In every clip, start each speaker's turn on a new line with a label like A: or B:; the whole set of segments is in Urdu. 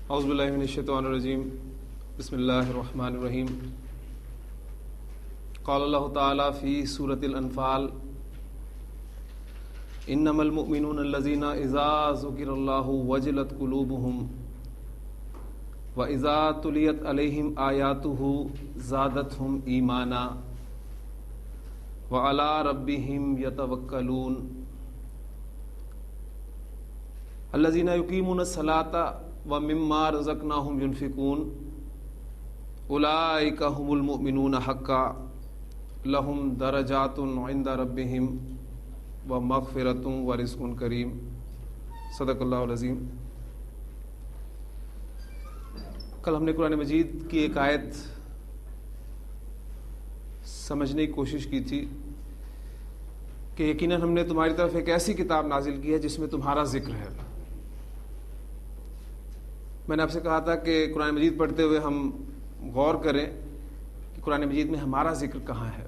A: اعوذ باللہ من الشیطان الرجیم بسم اللہ الرحمن الرحیم قال اللہ تعالی فی سورۃ الانفال انما المؤمنون الذین اذا ذکر اللہ وجلت قلوبهم واذا تلیت علیہم آیاتہ زادتہم ایمانا وعلی ربہم یتوکلون الذین یقیمون الصلاۃ ومما رزقناہم ينفقون اولئک هم المؤمنون حقا لهم درجات عند ربهم ومغفرۃ ورزق کریم۔ صدق اللہ العظیم۔ کل ہم نے قرآن مجید کی ایک آیت سمجھنے کی کوشش کی تھی کہ یقیناً ہم نے تمہاری طرف ایک ایسی کتاب نازل کی ہے جس میں تمہارا ذکر ہے۔ میں نے آپ سے کہا تھا کہ قرآن مجید پڑھتے ہوئے ہم غور کریں کہ قرآن مجید میں ہمارا ذکر کہاں ہے۔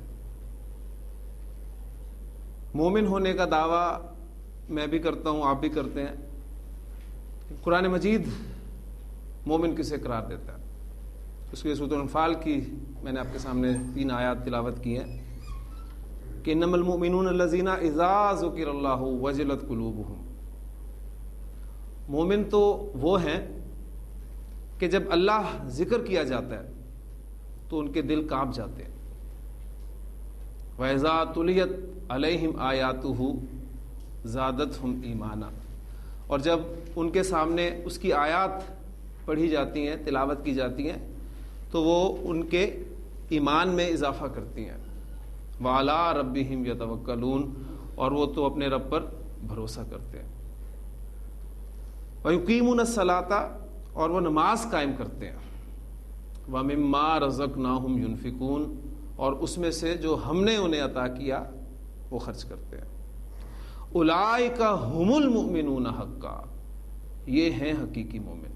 A: مومن ہونے کا دعویٰ میں بھی کرتا ہوں، آپ بھی کرتے ہیں۔ قرآن مجید مومن کسے قرار دیتا ہے؟ اس کی سورۃ الانفال کی میں نے آپ کے سامنے 3 آیات تلاوت کی ہیں کہ انما المؤمنون الذین اذا ذکر اللہ وجلت قلوبہم۔ مومن تو وہ ہیں کہ جب اللہ ذکر کیا جاتا ہے تو ان کے دل کانپ جاتے ہیں۔ وَإِذَا تُلِيَتْ عَلَيْهِمْ آیَاتُهُ زَادَتْهُمْ ایمانا، اور جب ان کے سامنے اس کی آیات پڑھی جاتی ہیں، تلاوت کی جاتی ہیں، تو وہ ان کے ایمان میں اضافہ کرتی ہیں۔ وَعَلَىٰ رَبِّهِمْ يَتَوَكَّلُونَ، اور وہ تو اپنے رب پر بھروسہ کرتے ہیں۔ وَيُقِيمُونَ الصَّلَاةَ، اور وہ نماز قائم کرتے ہیں۔ وَمِمَّا رَزَقْنَاهُمْ يُنفِقُونَ، اور اس میں سے جو ہم نے انہیں عطا کیا وہ خرچ کرتے ہیں۔ اولئک هم المؤمنون حقا، یہ ہیں حقیقی مومن،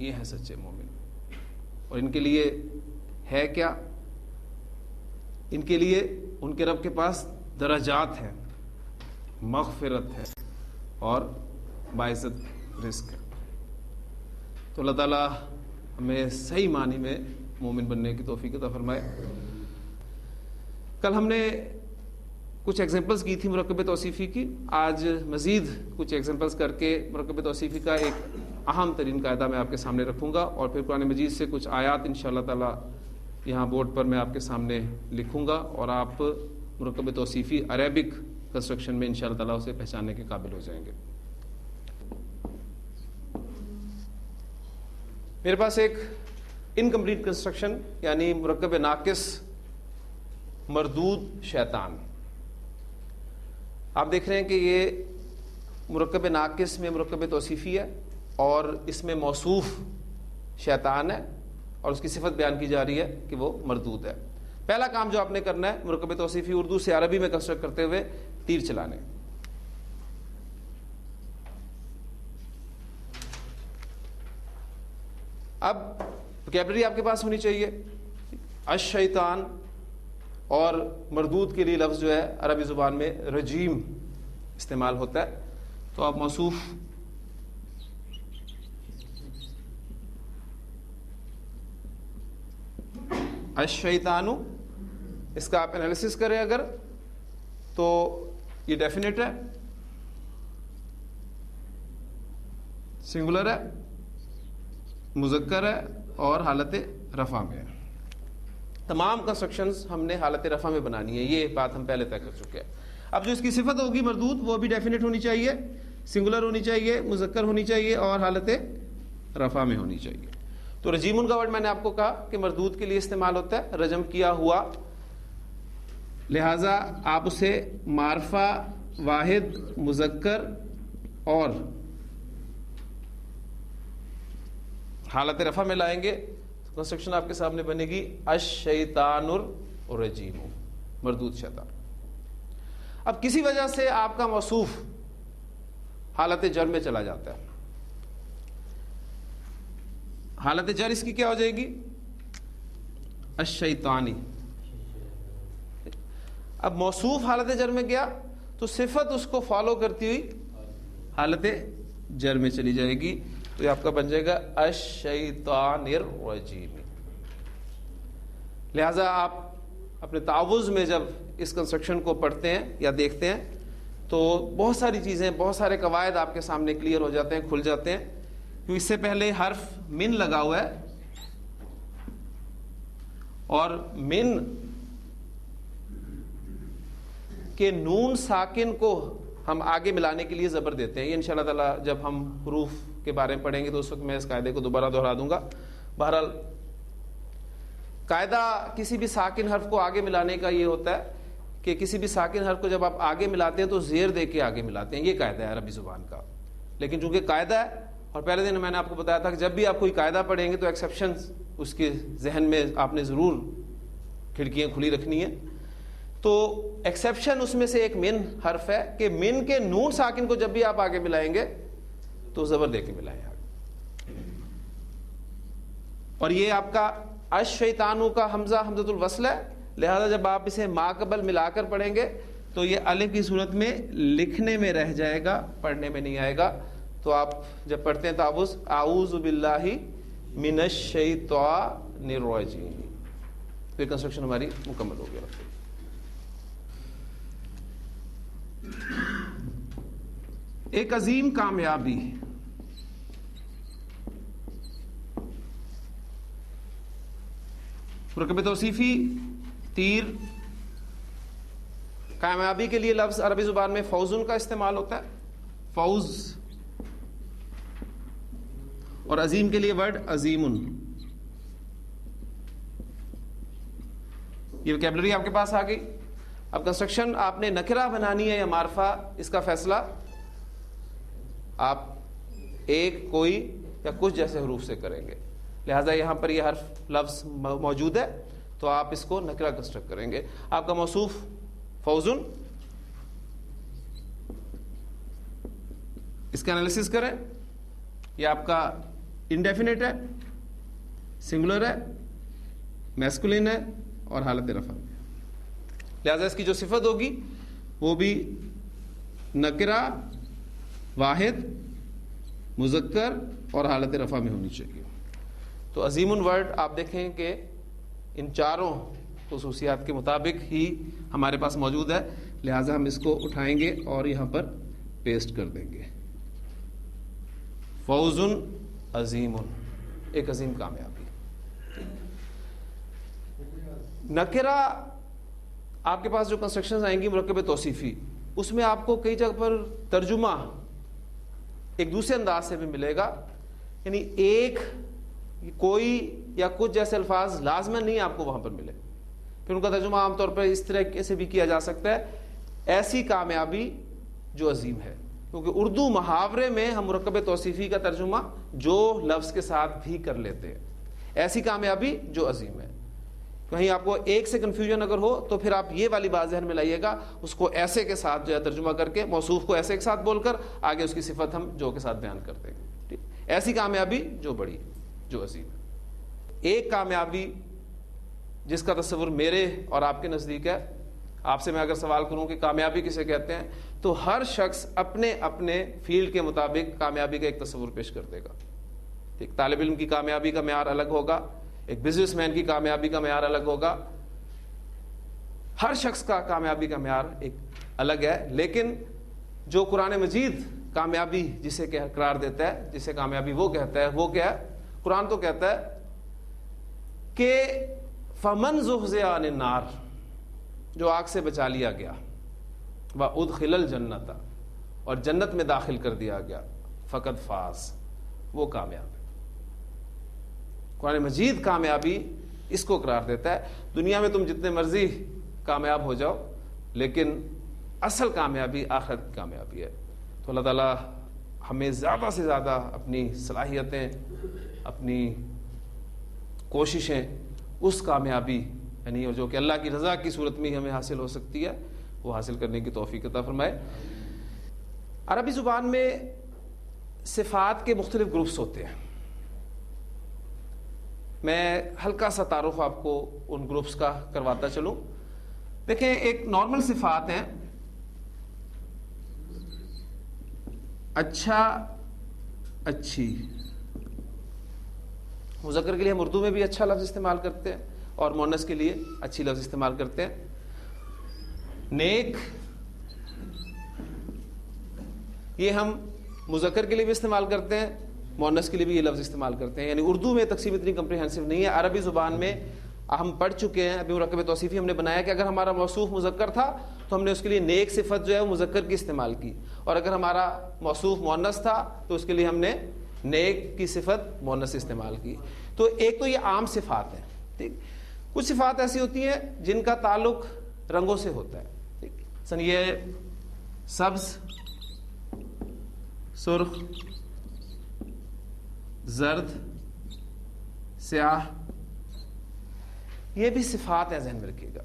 A: یہ ہیں سچے مومن۔ اور ان کے لیے ہے کیا؟ ان کے لیے ان کے رب کے پاس درجات ہیں، مغفرت ہے اور باعزت رزق ہے۔ تو اللہ تعالیٰ ہمیں صحیح معنی میں مومن بننے کی توفیق عطا فرمائے۔ کل ہم نے کچھ ایگزامپلس کی تھی مرکب توصیفی کی، آج مزید کچھ ایگزامپلس کر کے مرکب توصیفی کا ایک اہم ترین قاعدہ میں آپ کے سامنے رکھوں گا، اور پھر قرآن مجید سے کچھ آیات انشاءاللہ تعالیٰ یہاں بورڈ پر میں آپ کے سامنے لکھوں گا، اور آپ مرکب توصیفی عربک کنسٹرکشن میں انشاءاللہ تعالیٰ اسے پہچاننے کے قابل ہو جائیں گے۔ میرے پاس ایک انکمپلیٹ کنسٹرکشن یعنی مرکب ناقص مردود شیطان، آپ دیکھ رہے ہیں کہ یہ مرکب ناقص میں مرکب توصیفی ہے، اور اس میں موصوف شیطان ہے، اور اس کی صفت بیان کی جا رہی ہے کہ وہ مردود ہے۔ پہلا کام جو آپ نے کرنا ہے مرکب توصیفی اردو سے عربی میں کنسٹرکٹ کرتے ہوئے تیر چلانے۔ اب وکیبلری آپ کے پاس ہونی چاہیے۔ الشیطان، اور مردود کے لیے لفظ جو ہے عربی زبان میں رجیم استعمال ہوتا ہے، تو آپ موصوف الشیطان، اس کا آپ انالیسس کریں اگر تو یہ ڈیفینیٹ ہے، سنگولر ہے، مذکر ہے، اور حالت رفع میں ہے۔ تمام کنسٹرکشنز ہم نے حالت رفع میں بنانی ہے، یہ بات ہم پہلے طے کر چکے ہیں۔ اب جو اس کی صفت ہوگی مردود، وہ بھی ڈیفینیٹ ہونی چاہیے، سنگولر ہونی چاہیے، مذکر ہونی چاہیے، اور حالت رفع میں ہونی چاہیے۔ تو رجیمن کا ورڈ میں نے آپ کو کہا کہ مردود کے لیے استعمال ہوتا ہے، رجم کیا ہوا، لہذا آپ اسے معرفہ واحد مذکر اور حالت رفع میں لائیں گے تو کنسٹرکشن آپ کے سامنے بنے گی الشیطان الرجیم، مردود شیطان۔ اب کسی وجہ سے آپ کا موصوف حالت جر میں چلا جاتا ہے، حالت جر اس کی کیا ہو جائے گی؟ الشیطانی۔ اب موصوف حالت جر میں گیا تو صفت اس کو فالو کرتی ہوئی حالت جر میں چلی جائے گی، تو یہ آپ کا بن جائے گا الشیطان الرجیم۔ لہذا آپ اپنے تعوذ میں جب اس کنسٹرکشن کو پڑھتے ہیں یا دیکھتے ہیں تو بہت ساری چیزیں، بہت سارے قواعد آپ کے سامنے کلیئر ہو جاتے ہیں، کھل جاتے ہیں، کیونکہ اس سے پہلے حرف من لگا ہوا ہے، اور من کے نون ساکن کو ہم آگے ملانے کے لیے زبر دیتے ہیں۔ یہ انشاءاللہ تعالیٰ جب ہم حروف کے بارے میں پڑھیں گے تو اس وقت میں اس قاعدے کو دوبارہ دہرا دوں گا۔ بہرحال قاعدہ کسی بھی ساکن حرف کو آگے ملانے کا یہ ہوتا ہے کہ کسی بھی ساکن حرف کو جب آپ آگے ملاتے ہیں تو زیر دے کے آگے ملاتے ہیں، یہ قاعدہ ہے عربی زبان کا۔ لیکن چونکہ قاعدہ ہے، اور پہلے دن میں نے آپ کو بتایا تھا کہ جب بھی آپ کوئی قاعدہ پڑھیں گے تو ایکسیپشنز اس کے ذہن میں آپ نے ضرور کھڑکیاں کھلی رکھنی ہیں۔ تو ایکسیپشن اس میں سے ایک من حرف ہے کہ من کے نون ساکن کو جب بھی آپ آگے ملائیں گے تو زبر دے کے ملائیں آگے، اور یہ آپ کا الشیطانو کا حمزہ حمزۃ الوصل ہے، لہذا جب آپ اسے ماقبل ملا کر پڑھیں گے تو یہ الف کی صورت میں لکھنے میں رہ جائے گا، پڑھنے میں نہیں آئے گا۔ تو آپ جب پڑھتے ہیں تعوذ اعوذ باللہ من الشیطان الرجیم، تو یہ کنسٹرکشن ہماری مکمل ہو گیا۔ ایک عظیم کامیابی، مرکب توصیفی تیر، کامیابی کے لیے لفظ عربی زبان میں فوزن کا استعمال ہوتا ہے، فوز، اور عظیم کے لیے ورڈ عظیمن۔ یہ ویکیبلری آپ کے پاس آ گئی۔ اب کنسٹرکشن آپ نے نکرہ بنانی ہے یا معرفہ، اس کا فیصلہ آپ ایک، کوئی یا کچھ جیسے حروف سے کریں گے، لہٰذا یہاں پر یہ حرف لفظ موجود ہے تو آپ اس کو نکرہ کنسٹرکٹ کریں گے۔ آپ کا موصوف فوزن، اس کا انالیسس کریں، یہ آپ کا انڈیفینٹ ہے، سنگولر ہے، میسکولین ہے اور حالت رفع، لہذا اس کی جو صفت ہوگی وہ بھی نکرہ، واحد، مذکر اور حالت رفع میں ہونی چاہیے۔ تو عظیم ورڈ آپ دیکھیں کہ ان چاروں خصوصیات کے مطابق ہی ہمارے پاس موجود ہے، لہٰذا ہم اس کو اٹھائیں گے اور یہاں پر پیسٹ کر دیں گے۔ فوزن عظیم، ایک عظیم کامیابی۔ نکرہ آپ کے پاس جو کنسٹرکشنز آئیں گی مرکب توصیفی، اس میں آپ کو کئی جگہ پر ترجمہ ایک دوسرے انداز سے بھی ملے گا، یعنی ایک، کوئی یا کچھ جیسے الفاظ لازماً نہیں آپ کو وہاں پر ملے، پھر ان کا ترجمہ عام طور پر اس طرح سے بھی کیا جا سکتا ہے، ایسی کامیابی جو عظیم ہے، کیونکہ اردو محاورے میں ہم مرکب توصیفی کا ترجمہ جو لفظ کے ساتھ بھی کر لیتے ہیں، ایسی کامیابی جو عظیم ہے۔ کہیں آپ کو ایک سے کنفیوژن اگر ہو تو پھر آپ یہ والی بات ذہن میں لائیے گا، اس کو ایسے کے ساتھ جو ہے ترجمہ کر کے موصوف کو ایسے کے ساتھ بول کر آگے اس کی صفت ہم جو کے ساتھ بیان کر دیں گے، ٹھیک؟ ایسی کامیابی جو بڑی، جو عظیم ہے۔ ایک کامیابی جس کا تصور میرے اور آپ کے نزدیک ہے، آپ سے میں اگر سوال کروں کہ کامیابی کسے کہتے ہیں، تو ہر شخص اپنے اپنے فیلڈ کے مطابق کامیابی کا ایک تصور پیش کر دے گا، ٹھیک؟ طالب علم کی کامیابی کا معیار الگ ہوگا، ایک بزنس مین کی کامیابی کا معیار الگ ہوگا، ہر شخص کا کامیابی کا معیار ایک الگ ہے۔ لیکن جو قرآن مجید کامیابی جسے قرار دیتا ہے، جسے کامیابی وہ کہتا ہے، وہ کیا ہے؟ قرآن تو کہتا ہے کہ فمن زحزح عن النار، جو آگ سے بچا لیا گیا، وادخل الجنت، اور جنت میں داخل کر دیا گیا، فقد فاز، وہ کامیاب ہے۔ قرآن مجید کامیابی اس کو قرار دیتا ہے۔ دنیا میں تم جتنے مرضی کامیاب ہو جاؤ، لیکن اصل کامیابی آخرت کی کامیابی ہے۔ تو اللہ تعالیٰ ہمیں زیادہ سے زیادہ اپنی صلاحیتیں، اپنی کوششیں اس کامیابی، یعنی جو کہ اللہ کی رضا کی صورت میں ہمیں حاصل ہو سکتی ہے، وہ حاصل کرنے کی توفیق عطا فرمائے۔ عربی زبان میں صفات کے مختلف گروپس ہوتے ہیں، میں ہلکا سا تعارف آپ کو ان گروپس کا کرواتا چلوں۔ دیکھیں، ایک نارمل صفات ہیں، اچھا، اچھی، مذکر کے لیے ہم اردو میں بھی اچھا لفظ استعمال کرتے ہیں اور مؤنث کے لیے اچھی لفظ استعمال کرتے ہیں. نیک یہ ہم مذکر کے لیے بھی استعمال کرتے ہیں, مؤنث کے لیے بھی یہ لفظ استعمال کرتے ہیں. یعنی اردو میں تقسیم اتنی کمپریہنسو نہیں ہے. عربی زبان میں ہم پڑھ چکے ہیں, ابھی مرکب توصیفی ہم نے بنایا کہ اگر ہمارا موصوف مذکر تھا تو ہم نے اس کے لیے نیک صفت جو ہے وہ مذکر کی استعمال کی, اور اگر ہمارا موصوف مؤنث تھا تو اس کے لیے ہم نے نیک کی صفت مؤنث استعمال کی. تو ایک تو یہ عام صفات ہیں, ٹھیک. کچھ صفات ایسی ہوتی ہیں جن کا تعلق رنگوں سے ہوتا ہے, ٹھیک. مثلا یہ سبز, سرخ, زرد, سیاہ, یہ بھی صفات ہیں, ذہن میں رکھیے گا.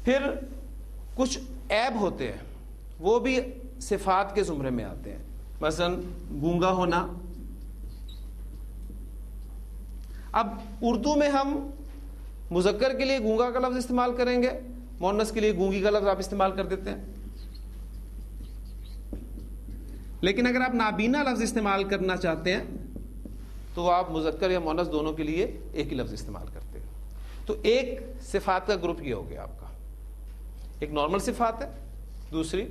A: پھر کچھ عیب ہوتے ہیں, وہ بھی صفات کے زمرے میں آتے ہیں. مثلا گونگا ہونا. اب اردو میں ہم مذکر کے لیے گونگا کا لفظ استعمال کریں گے, مؤنث کے لیے گونگی کا لفظ آپ استعمال کر دیتے ہیں. لیکن اگر آپ نابینا لفظ استعمال کرنا چاہتے ہیں تو آپ مذکر یا مؤنث دونوں کے لیے ایک ہی لفظ استعمال کرتے ہیں. تو ایک صفات کا گروپ یہ ہو گیا آپ کا, ایک نارمل صفات ہے, دوسری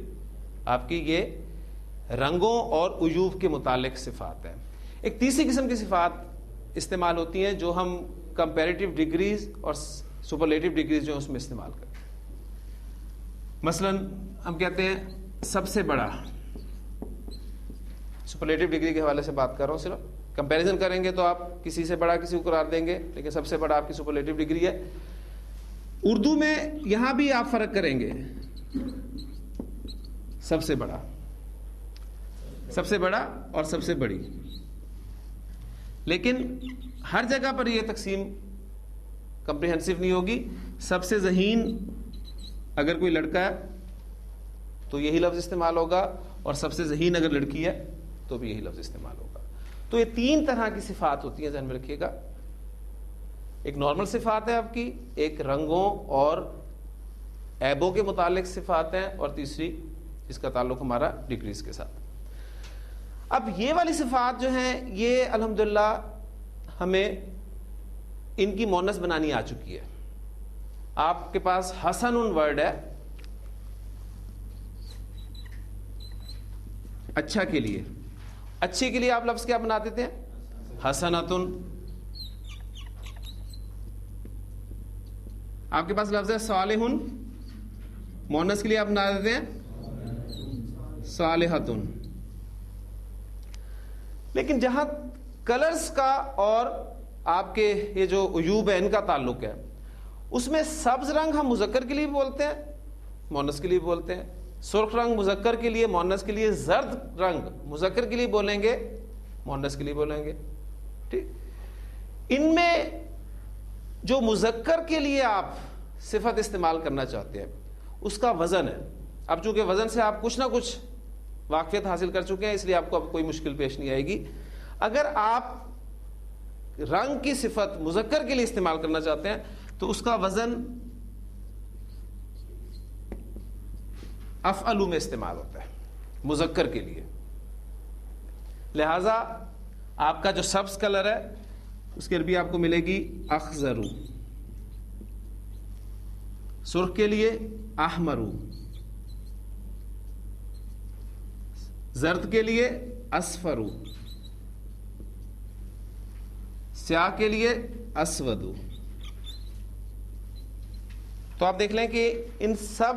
A: آپ کی یہ رنگوں اور عیوب کے متعلق صفات ہیں. ایک تیسری قسم کی صفات استعمال ہوتی ہیں جو ہم کمپیریٹیو ڈگریز اور سپرلیٹیو ڈگریز جو اس میں استعمال کرتے ہیں. مثلا ہم کہتے ہیں سب سے بڑا, سپرلیٹیو ڈگری کے حوالے سے بات کر رہا ہوں, صرف کمپیریزن کریں گے تو آپ کسی سے بڑا کسی کو قرار دیں گے, لیکن سب سے بڑا آپ کی سپرلیٹیو ڈگری ہے. اردو میں یہاں بھی آپ فرق کریں گے, سب سے بڑا, سب سے بڑا اور سب سے بڑی, لیکن ہر جگہ پر یہ تقسیم کمپریہنسو نہیں ہوگی. سب سے ذہین اگر کوئی لڑکا ہے تو یہی لفظ استعمال ہوگا, اور سب سے ذہین اگر لڑکی ہے تو بھی یہی لفظ استعمال ہوگا. تو یہ تین طرح کی صفات ہوتی ہیں, ذہن میں رکھیے گا. ایک نارمل صفات ہے آپ کی, ایک رنگوں اور عیبوں کے متعلق صفات ہیں, اور تیسری جس کا تعلق ہمارا ڈگریز کے ساتھ. اب یہ والی صفات جو ہیں یہ الحمدللہ ہمیں ان کی مؤنث بنانی آ چکی ہے. آپ کے پاس حسن ورڈ ہے اچھا کے لیے, اچھے کے لیے آپ لفظ کیا بنا دیتے ہیں؟ حسنتن. آپ کے پاس لفظ ہے صالحن, مؤنث کے لیے آپ بنا دیتے ہیں صالحتن. لیکن جہاں کلرز کا اور آپ کے یہ جو عیوب ہے ان کا تعلق ہے, اس میں سبز رنگ ہم مذکر کے لیے بھی بولتے ہیں, مؤنث کے لیے بھی بولتے ہیں. سرخ رنگ مذکر کے لیے, مؤنث کے لیے. زرد رنگ مذکر کے لیے بولیں گے, مؤنث کے لیے بولیں گے, ٹھیک. ان میں جو مذکر کے لیے آپ صفت استعمال کرنا چاہتے ہیں اس کا وزن ہے. اب چونکہ وزن سے آپ کچھ نہ کچھ واقفیت حاصل کر چکے ہیں, اس لیے آپ کو اب کوئی مشکل پیش نہیں آئے گی. اگر آپ رنگ کی صفت مذکر کے لیے استعمال کرنا چاہتے ہیں تو اس کا وزن افعلو میں استعمال ہوتا ہے مذکر کے لیے. لہذا آپ کا جو سبز کلر ہے اس کی عربی آپ کو ملے گی اخضرو, سرخ کے لیے احمرو, زرد کے لیے اصفرو, سیاہ کے لیے اسودو. تو آپ دیکھ لیں کہ ان سب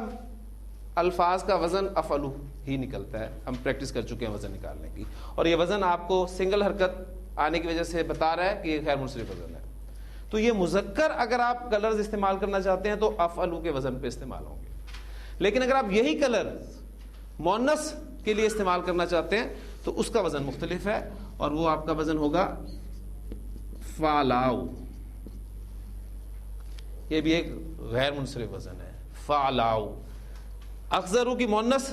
A: الفاظ کا وزن افعلو ہی نکلتا ہے. ہم پریکٹس کر چکے ہیں وزن نکالنے کی, اور یہ وزن آپ کو سنگل حرکت آنے کی وجہ سے بتا رہا ہے کہ یہ غیر منصرف وزن ہے. تو یہ مذکر اگر آپ کلرز استعمال کرنا چاہتے ہیں تو افعلو کے وزن پہ استعمال ہوں گے. لیکن اگر آپ یہی کلر مؤنث کے لیے استعمال کرنا چاہتے ہیں تو اس کا وزن مختلف ہے, اور وہ آپ کا وزن ہوگا فالاؤ. یہ بھی ایک غیر منصرف وزن ہے, فالاؤ. اخضرو کی مؤنث